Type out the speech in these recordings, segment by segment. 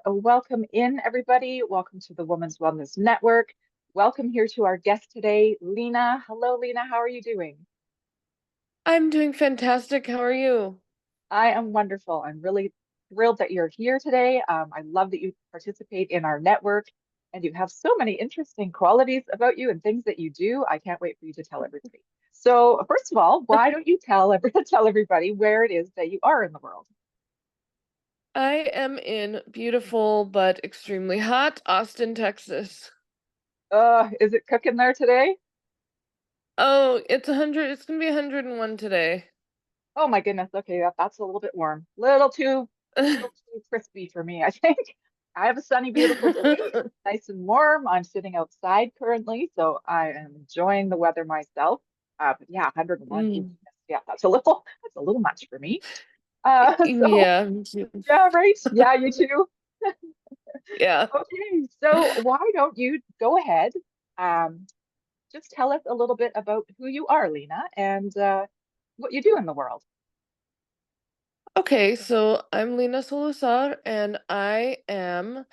and welcome in, everybody. Welcome to the Women's Wellness Network. Welcome here to our guest today, Leena. Hello, Leena. How are you doing? I'm doing fantastic. How are you? I am wonderful. I'm really thrilled that you're here today. I love that you participate in our network and you have so many interesting qualities about you and things that you do. I can't wait for you to tell everybody. So, first of all, why don't you tell everybody where it is that you are in the world? I am in beautiful but extremely hot Austin, Texas. Is it cooking there today? Oh, it's gonna be 101 today. Oh my goodness. Okay, that's a little bit warm. Little too crispy for me, I think. I have a sunny, beautiful day. It's nice and warm. I'm sitting outside currently, so I am enjoying the weather myself. But yeah, 101. Ooh, Mm, yeah, that's a little much for me. So yeah, me too. yeah, right. Yeah, you too. Yeah. Okay, so why don't you go ahead? Um, just tell us a little bit about who you are, Lena, and what you do in the world. Okay, so I'm Leena Solusar and I am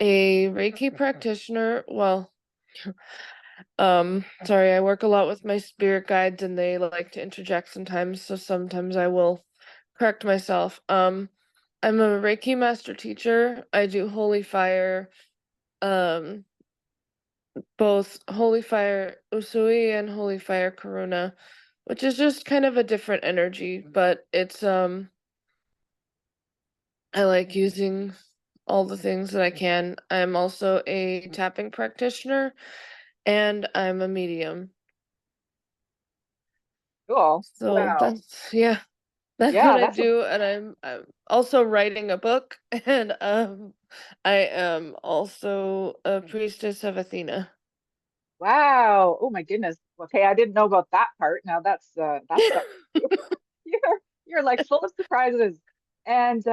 a Reiki practitioner. Sorry, I work a lot with my spirit guides and they like to interject sometimes, so sometimes I will correct myself. I'm a Reiki master teacher. I do holy fire, um, both holy fire Usui and holy fire Karuna, which is just kind of a different energy, but I like using all the things that I can. I'm also a tapping practitioner and I'm a medium. Cool. So Wow. that's what Yeah, I that's a do, and I'm also writing a book, and I am also a priestess of Athena. wow. Oh my goodness. Okay, I didn't know about that part. Now that's something. You're like full of surprises. And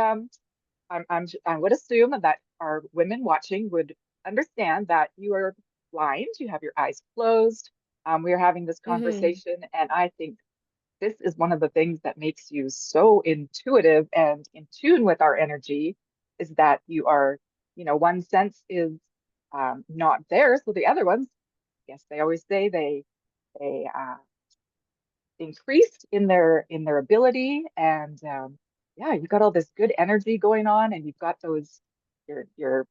I would assume that our women watching would understand that you are blind, you have your eyes closed. We are having this hmm conversation, and I think this is one of the things that makes you so intuitive and in tune with our energy is that you are, one sense is not there, so the other ones, yes, they always say they increased in their ability, and yeah, you've got all this good energy going on, and you've got those you're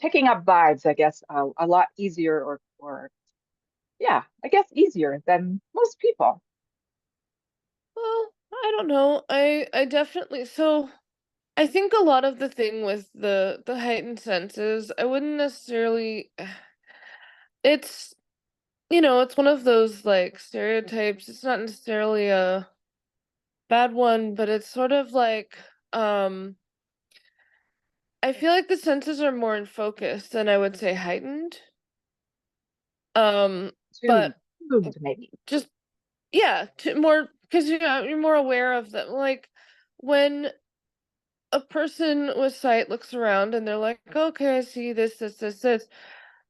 picking up vibes, I guess, a lot easier, or yeah, I guess easier than most people. Well, I don't know. I definitely I think a lot of the thing with the heightened senses, I wouldn't necessarily. It's it's one of those like stereotypes. It's not necessarily a bad one, but it's sort of like um I feel like the senses are more in focus than I would say heightened. Um, Tuned, but tuned maybe. just yeah, to more because you're more aware of them. Like when a person with sight looks around and they're like, okay, I see this.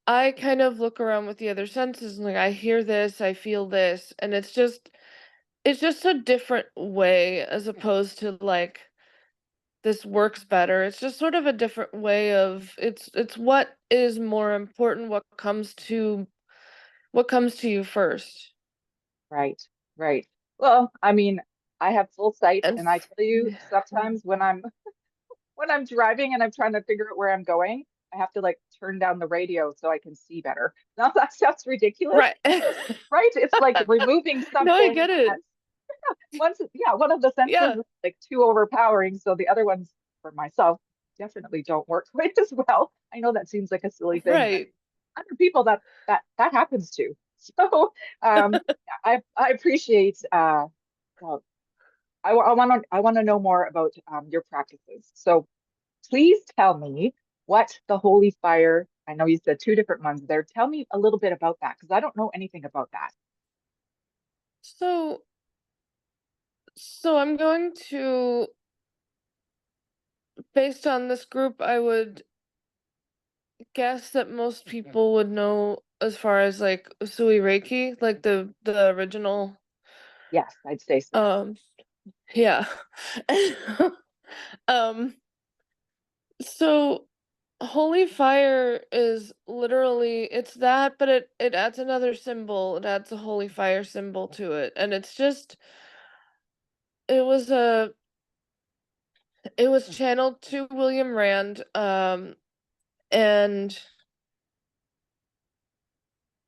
I kind of look around with the other senses and like I hear this, I feel this, and it's just a different way as opposed to like this works better. It's just sort of a different way of it's what is more important, what comes to you first. Right, right. Well, I mean, I have full sight, And and I tell you, sometimes when I'm driving and I'm trying to figure out where I'm going, I have to like turn down the radio so I can see better. Now that sounds ridiculous, right. right? It's like removing No, I something get it. that yeah, one of the senses Yeah, is like too overpowering, so the other ones for myself definitely don't work quite as well. I know that seems like a silly thing, but right. other people that happens to. So I appreciate well, I want to know more about your practices. So please tell me what the holy fire. I know you said two different ones there. Tell me a little bit about that because I don't know anything about that. So so I'm going to based on this group, I would guess that most people would know as far as like Usui Reiki, like the original Yes, I'd say so. um yeah. um So holy fire is literally it's that, but it adds another symbol. It adds a holy fire symbol to it. And it's just it was a it was channeled to William Rand, and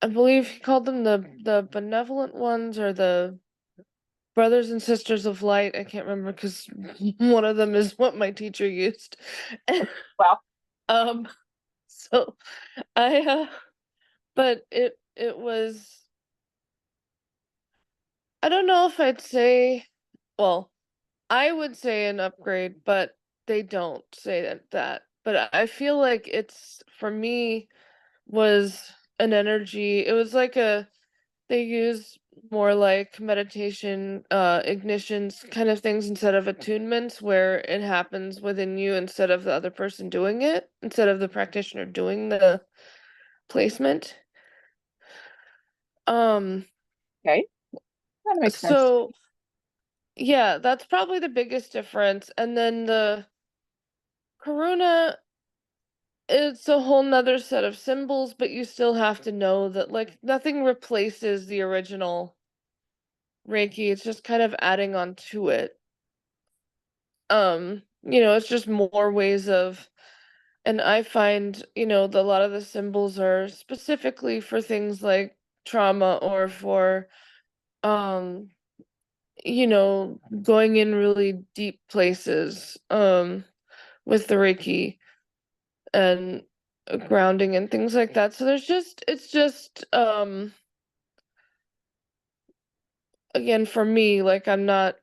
I believe he called them the benevolent ones or the brothers and sisters of light. I can't remember because one of them is what my teacher used. Well, um, so I but it was I don't know if I'd say well, I would say an upgrade, but they don't say that. But I feel like it's for me was an energy. It was like a they use more like meditation, ignitions kind of things instead of attunements where it happens within you instead of the other person doing it, instead of the practitioner doing the placement. Um, okay, that makes sense to so me. yeah, that's probably the biggest difference. And then the karuna, it's a whole nother set of symbols, but you still have to know that like nothing replaces the original Reiki. It's just kind of adding on to it. It's just more ways of and I find, a lot of the symbols are specifically for things like trauma or for um, going in really deep places with the Reiki and grounding and things like that. So it's just again for me, like I'm not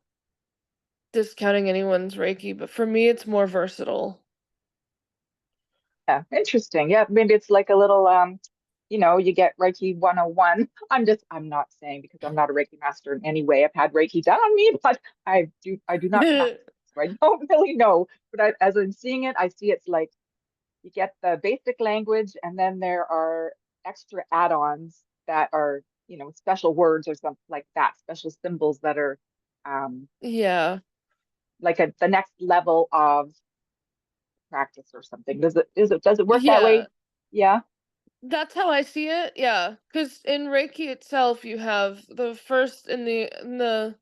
discounting anyone's Reiki, but for me it's more versatile. Yeah, interesting. Yeah, maybe it's like a little you get Reiki 101. I'm not saying because I'm not a Reiki master in any way. I've had Reiki done on me, but I do not practice, so I don't really know. But as I'm seeing it, I see it's like you get the basic language, and then there are extra add-ons that are, special words or something like that, special symbols that are um Yeah. like the next level of practice or something. Does it work that Yeah. way? Yeah. That's how I see it. Yeah, because in Reiki itself, you have the first in the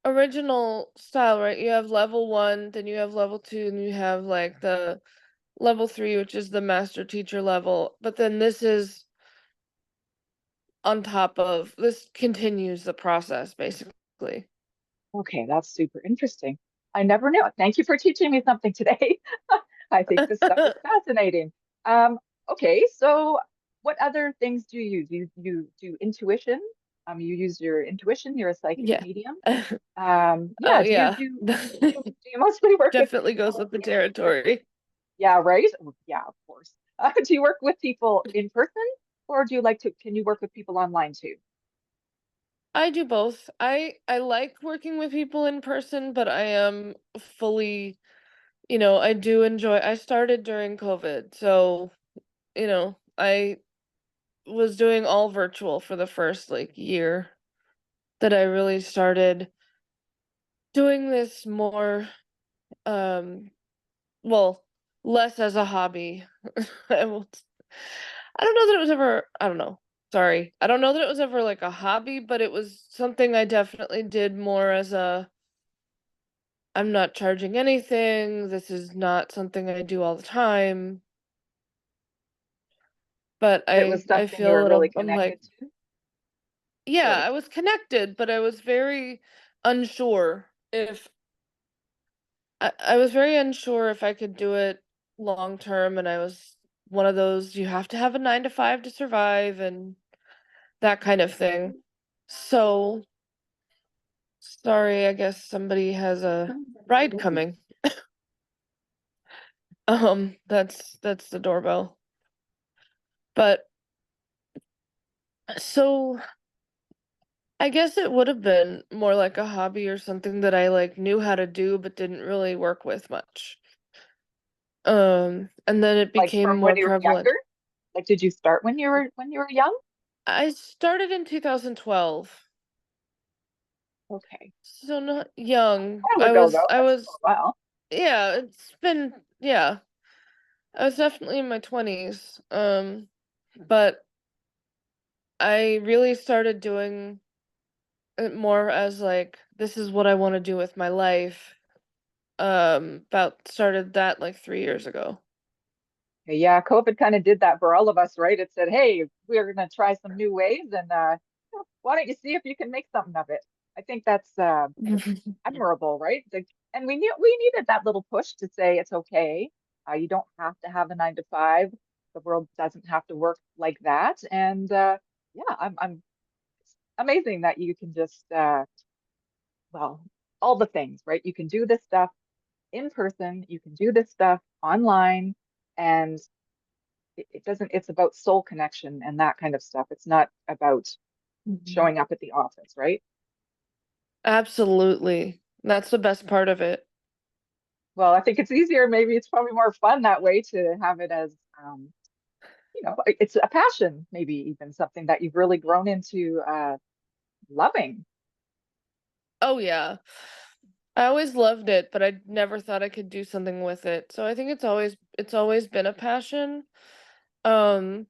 original style, right? You have level one, then you have level two, and you have like the level three, which is the master teacher level. But then this continues the process basically. Okay, that's super interesting. I never knew. Thank you for teaching me something today. I think this stuff is fascinating. Um, okay, so what other things do you use? You do intuition. You use your intuition. You're a psychic Yeah. medium. Oh Yeah. Do you yeah. do do you mostly work with Definitely goes people with the in person? territory. Yeah, right. Yeah, of course. Do you work with people in person, or do you like to? Can you work with people online too? I do both. I like working with people in person, but I am fully I do enjoy I started during COVID, so, I was doing all virtual for the first, like, year that I really started doing this more, um, well, less as a hobby. I will I don't know that it was ever I don't know, sorry. I don't know that it was ever, like, a hobby, but it was something I definitely did more as a I'm not charging anything, this is not something I do all the time. But But it was I something you feel a were really little I'm like, connected to. yeah, Good. I was connected, but I was very unsure if I was very unsure if I could do it long term, and I was one of those you have to have a 9 to 5 to survive and that kind of thing. So, sorry, I guess somebody has a ride coming. That's the doorbell. But so I guess it would have been more like a hobby or something that I like knew how to do but didn't really work with much. And then it Like became from when more you were prevalent. younger? Like, did you start when you were young? I started in 2012. Okay. So not young. A while ago though. I That's still was a while. yeah, it's been yeah. I was definitely in my 20s. But I really started doing it more as like this is what I want to do with my life. About started that like 3 years ago. Yeah, COVID kind of did that for all of us, right? It said, hey, we're going to try some new ways, and why don't you see if you can make something of it? I think that's admirable, right? And we needed that little push to say it's okay. You don't have to have a 9 to 5. The world doesn't have to work like that. And yeah, I'm it's amazing that you can just well, all the things, right? You can do this stuff in person, you can do this stuff online, and it doesn't, it's about soul connection and that kind of stuff. It's not about Mhm. showing up at the office, right? Absolutely. That's the best part of it. Well, I think it's easier. Maybe it's probably more fun that way to have it as, it's a passion, maybe even something that you've really grown into loving. Oh yeah. I always loved it, but I never thought I could do something with it. So I think it's always been a passion. Um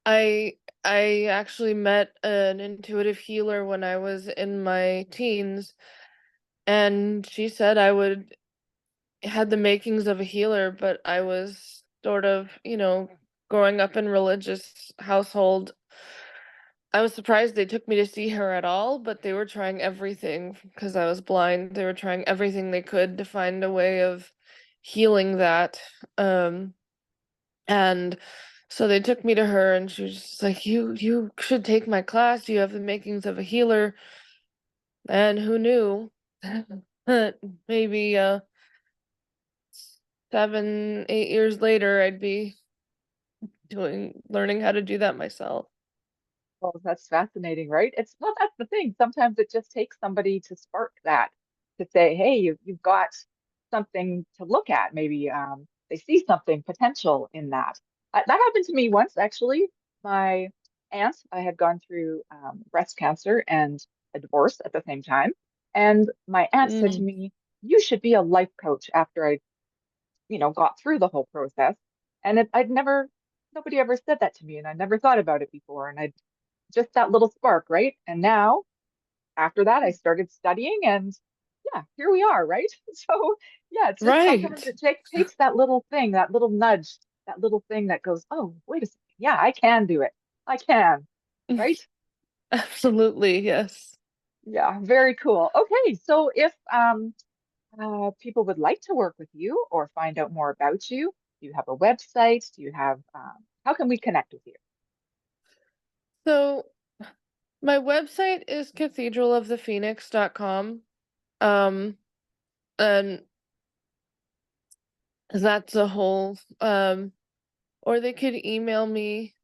I I actually met an intuitive healer when I was in my teens, and she said I would had the makings of a healer, but I was sort of, growing up in religious household. I was surprised they took me to see her at all, but they were trying everything because I was blind. They were trying everything they could to find a way of healing that. Um, and so they took me to her, and she was just like, "You should take my class. You have the makings of a healer." And who knew that maybe 7, 8 years later, I'd be learning how to do that myself. Well, that's fascinating, right? It's well, that's the thing. Sometimes it just takes somebody to spark that, to say, hey, you've got something to look at. Maybe they see something potential in that. That happened to me once, actually. My aunt, I had gone through breast cancer and a divorce at the same time. And my aunt said to Mm, me, you should be a life coach after I, got through the whole process. And nobody ever said that to me. And I never thought about it before. And I just that little spark, right? And now after that, I started studying and yeah, here we are, right? So yeah, it's just sometimes right. it takes that little thing, that little nudge, that little thing that goes, oh, wait a second. Yeah, I can do it. I can, right? Absolutely, yes. Yeah, very cool. Okay, so if people would like to work with you or find out more about you, do you have a website? Do you have, how can we connect with you? So my website is cathedralofthe.phoenix.com. Um, and that's a whole, or they could email me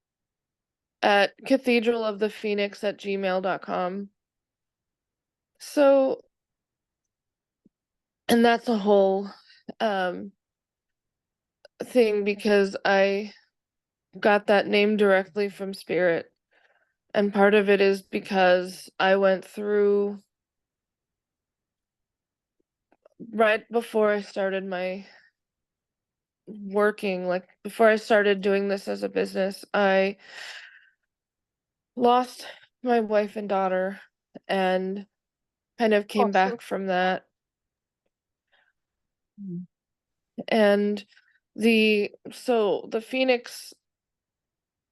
at cathedralofthe.phoenix@gmail.com. So, and that's a whole, um, thing because I got that name directly from spirit. And part of it is because I went through right before I started my working, like before I started doing this as a business, I lost my wife and daughter and kind of Oh, came so back from that. mm, And the Phoenix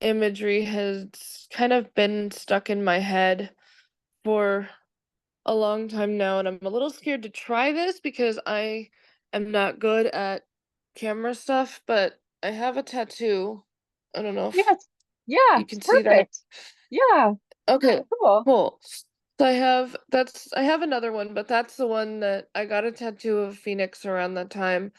imagery has kind of been stuck in my head for a long time now, and I'm a little scared to try this because I am not good at camera stuff, but I have a tattoo. I don't know if yes, yeah, you it's can see that. perfect. Yeah, Okay, cool. cool. So I have another one, but that's the one that I got a tattoo of Phoenix around that time.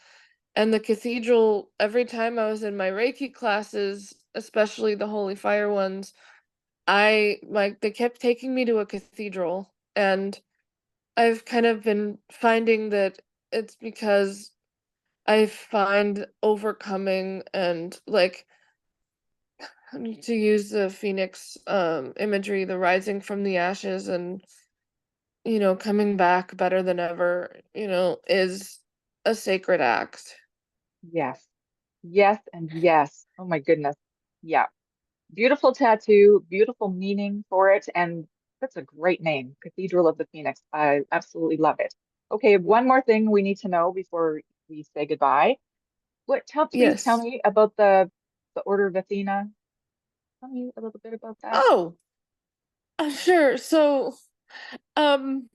And the cathedral, every time I was in my Reiki classes, especially the Holy Fire ones, I like they kept taking me to a cathedral. And I've kind of been finding that it's because I find overcoming and like to use the phoenix imagery, the rising from the ashes and coming back better than ever, is a sacred act. Yes. Yes and yes. Oh my goodness. Yeah. Beautiful tattoo, beautiful meaning for it, and that's a great name, Cathedral of the Phoenix. I absolutely love it. Okay, one more thing we need to know before we say goodbye. Please tell Yes. me about the Order of Athena. Tell me a little bit about that. Oh, sure. So, um,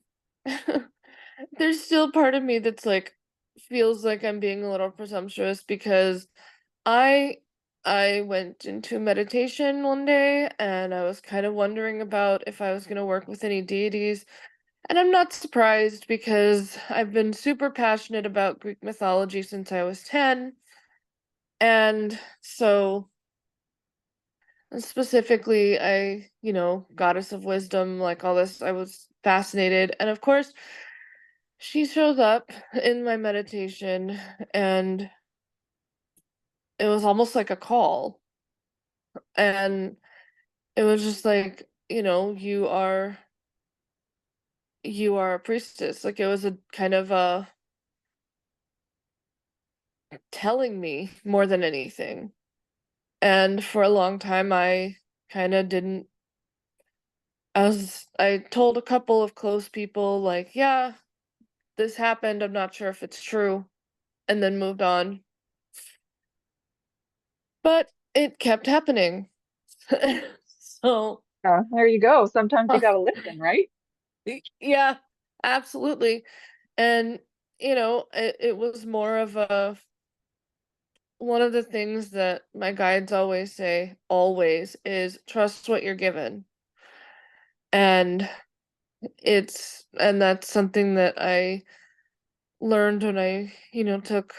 there's still part of me that's like feels like I'm being a little presumptuous because I I went into meditation one day and I was kind of wondering about if I was going to work with any deities. And I'm not surprised because I've been super passionate about Greek mythology since I was 10. And so specifically, goddess of wisdom, like all this, I was fascinated. And of course, she shows up in my meditation, and it was almost like a call. And it was just like, you are a priestess. Like it was a kind of telling me more than anything. And for a long time, I kind of didn't. I told a couple of close people, like, yeah, this happened. I'm not sure if it's true, and then moved on. But it kept happening. So, There you go. Sometimes you uh, gotta listen, right? yeah, absolutely. And, it was more of a one of the things that my guides always say, always, is trust what you're given. And that's something that I learned when I, took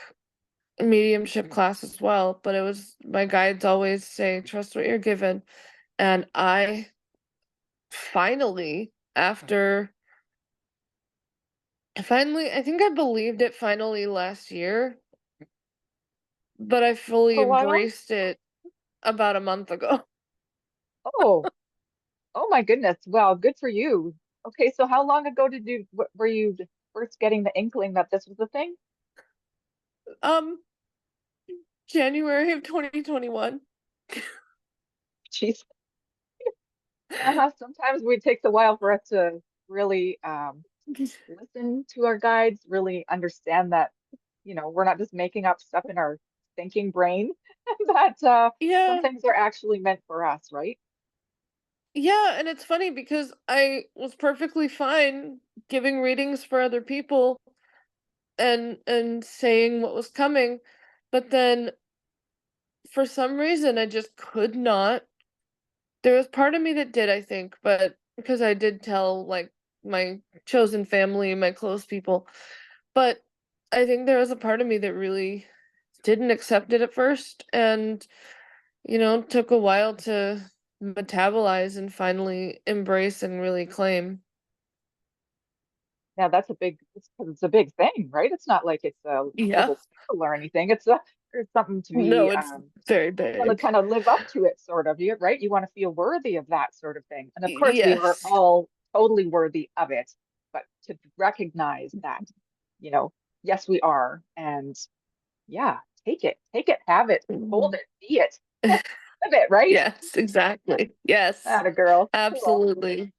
mediumship class as well. But it was my guides always say, trust what you're given. And I finally, I think I believed it finally last year, but I fully A while. embraced it about a month ago. Oh, oh my goodness. Well, good for you. Okay, so how long ago were you first getting the inkling that this was a thing? Um, January of 2021. Jeez. Sometimes it takes a while for us to really listen to our guides, really understand that, we're not just making up stuff in our thinking brain, that some Yeah, things are actually meant for us, right? yeah, and it's funny because I was perfectly fine giving readings for other people and saying what was coming, but then for some reason I just could not. There was part of me that did, I think, but because I did tell like my chosen family, my close people, but I think there was a part of me that really didn't accept it at first and took a while to metabolize and finally embrace and really claim. Now that's it's 'cause it's a big thing, right? It's not like it's a Yeah. little spill or anything. It's something to No, be it's very want to big. kind of live up to it, sort of, right? You want to feel worthy of that sort of thing. And of course, we are Yes. all totally worthy of it, but to recognize that, you know, yes, we are. And yeah, take it, have it, hold Mhm. it, be it, live it, right? Yes, exactly. Yes. That a girl. Cool. Absolutely.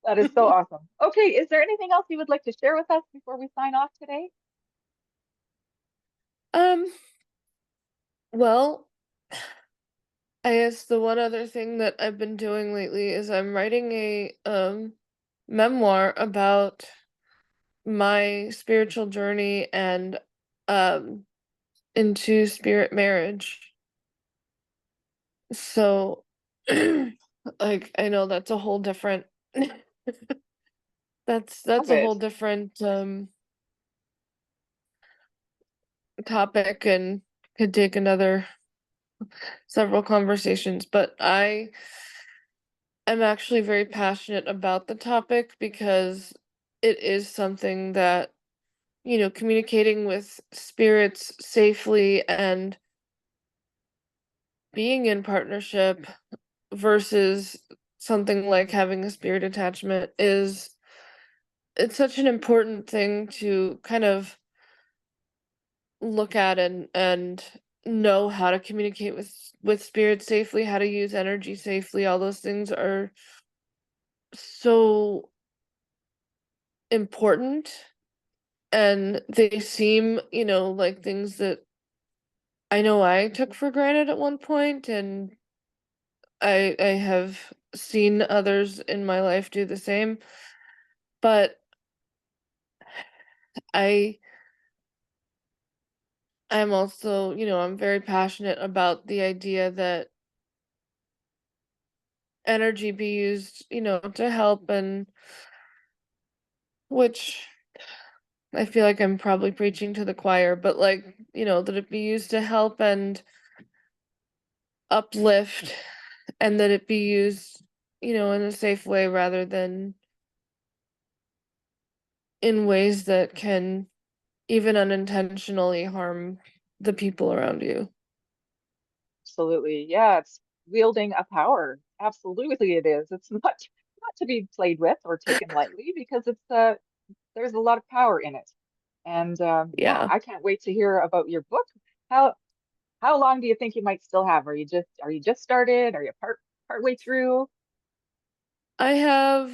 That is so awesome. Okay, is there anything else you would like to share with us before we sign off today? Um, well, I guess the one other thing that I've been doing lately is I'm writing a memoir about my spiritual journey and um into spirit marriage. So like I know that's a whole different Love that's a it. whole different topic and could take another several conversations, but I am actually very passionate about the topic because it is something that, communicating with spirits safely and being in partnership versus something like having a spirit attachment is it's such an important thing to kind of look at and know how to communicate with spirit safely, how to use energy safely. All those things are so important, and they seem, like things that I know I took for granted at one point, and I have seen others in my life do the same. But I I'm also, I'm very passionate about the idea that energy be used, to help, and which I feel like I'm probably preaching to the choir, but like, that it be used to help and uplift, and that it be used, in a safe way rather than in ways that can even unintentionally harm the people around you. Absolutely. Yeah, it's wielding a power. Absolutely it is. It's not to be played with or taken lightly because there's a lot of power in it. And yeah, Yeah. I can't wait to hear about your book. How how long do you think you might still have? Are you just started? Are you partway through? I have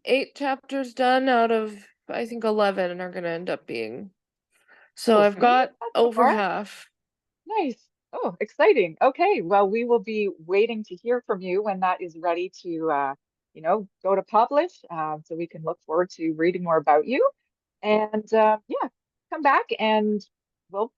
8 chapters done out of, I think, 11 are gonna end up being. So Oh, I've sweet. got That's so over far. half. Nice. Oh, exciting. Okay. Well, we will be waiting to hear from you when that is ready to, go to publish. So we can look forward to reading more about you. And yeah, come back and we'll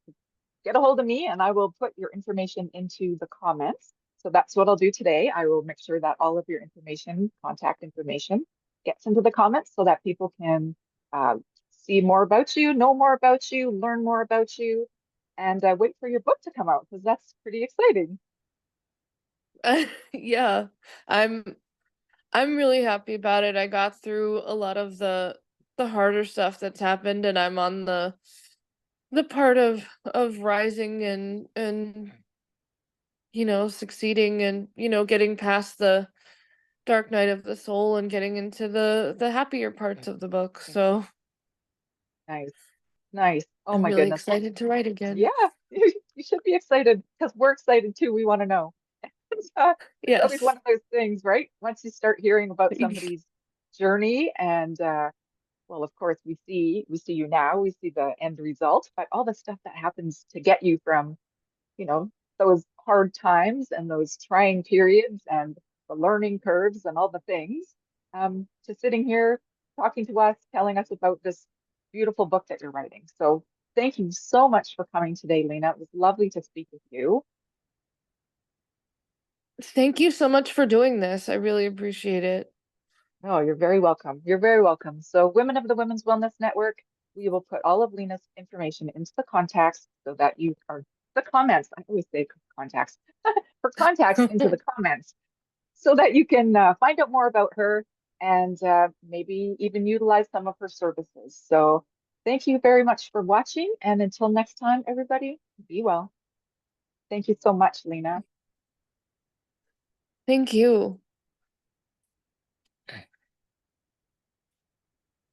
get a hold of me and I will put your information into the comments. So that's what I'll do today. I will make sure that all of your information, contact information, gets into the comments so that people can uh, see more about you, know more about you, learn more about you, and wait for your book to come out because that's pretty exciting. Yeah. I'm I'm really happy about it. I got through a lot of the harder stuff that's happened, and I'm on the part of rising and succeeding, and getting past the dark night of the soul and getting into the happier parts of the book. So Nice, nice. Oh I'm my really goodness. Well, excited to write again. yeah, you should be excited because we're excited too. We want to know. It's always Yes. one of those things, right? Once you start hearing about somebody's journey, and well, of course, we see you now, we see the end result, but all the stuff that happens to get you from, you know, those hard times and those trying periods and the learning curves and all the things, to sitting here talking to us, telling us about this beautiful book that you're writing. So thank you so much for coming today, Lena. It was lovely to speak with you. Thank you so much for doing this. I really appreciate it. Oh, you're very welcome. You're very welcome. So, Women of the Women's Wellness Network, we will put all of Lena's information into the contacts so that you are the comments. I always say contacts for contacts into the comments so that you can find out more about her and maybe even utilize some of her services. So, thank you very much for watching. And until next time, everybody, be well. Thank you so much, Lena. Thank you.